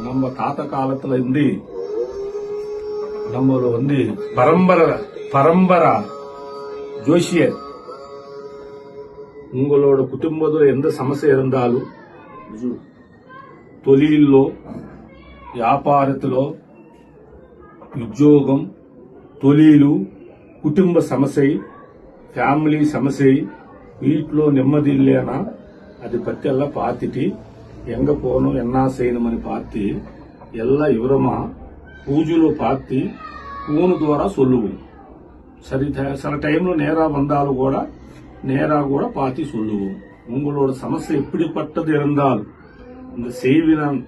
நம்ம தாத்த காலத்துல இருந்து நம்ம பரம்பரை ஜோசியர் உங்களோட குடும்பத்துல எந்த சமஸ்ய இருந்தாலும் தொழிலோ వ్యాపారத்திலோ ఉద్యోగం தொழிலு குடும்ப சமஸ்யை ஃபேமிலி சமஸ்யை வீட்டிலோ நிம்மதி இல்லையா அதை பத்தி எல்லாம் பார்த்துட்டு எங்க போகணும் என்ன செய்யணும்னு பார்த்து எல்லாம் விவரமா பூஜையில பார்த்து போன் துவாரா சொல்லுவோம். சரி, சில டைம்ல நேரா வந்தாலும் கூட நேரா கூட பார்த்து சொல்லுவோம். உங்களோட சமஸ்யை எப்படிப்பட்டது இருந்தாலும் இந்த செய்வினான்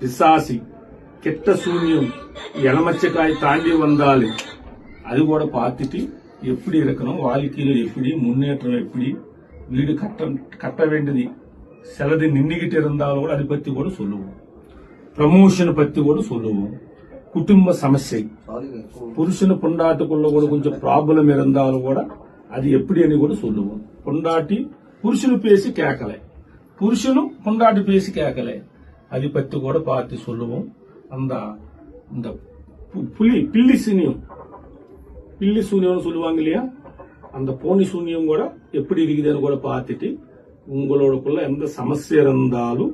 பிசாசி கெட்ட சூன்யம் இளமச்சக்காய் தாண்டி வந்தாலும் அது கூட பார்த்துட்டு எப்படி இருக்கணும், வாழ்க்கையில எப்படி முன்னேற்றம், எப்படி வீடு கட்ட வேண்டியது சிலது நின்றுகிட்டு இருந்தாலும் கூட அதை பத்தி கூட சொல்லுவோம். ப்ரமோஷன் பத்தி கூட சொல்லுவோம். குடும்ப சமஸ்யை புருஷனு பொண்டாட்டுக்குள்ள கூட கொஞ்சம் ப்ராப்ளம் இருந்தாலும் கூட அது எப்படின்னு கூட சொல்லுவோம். பொண்டாட்டி புருஷனு பேசி கேட்கல, புருஷனும் பொண்டாட்டி பேசி கேட்கல, அதை பத்தி கூட பார்த்து சொல்லுவோம். இந்த பில்லி சூனியம் சொல்லுவாங்க இல்லையா, அந்த போனி சூனியம் கூட எப்படி இருக்குதுன்னு கூட பார்த்துட்டு உங்களோடக்குள்ள எந்த சமஸ்ய இருந்தாலும்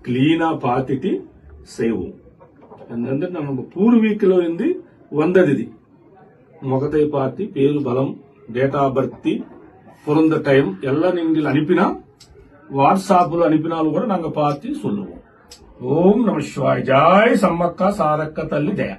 கிளீனா பார்த்துட்டு செய்வோம். நம்ம பூர்வீக்கில இருந்து வந்தது இது. முகத்தை பார்த்து பேரு பலம் டேட் ஆஃப் பர்த் பிறந்த டைம் எல்லாம் நீங்கள் அனுப்பினா வாட்ஸ்அப்ல அனுப்பினாலும் கூட நாங்க பார்த்து சொல்லுவோம். ஓம் நம சிவாய. ஜாய் சம்மக்கா சாரக்க தள்ளி ஜெயா.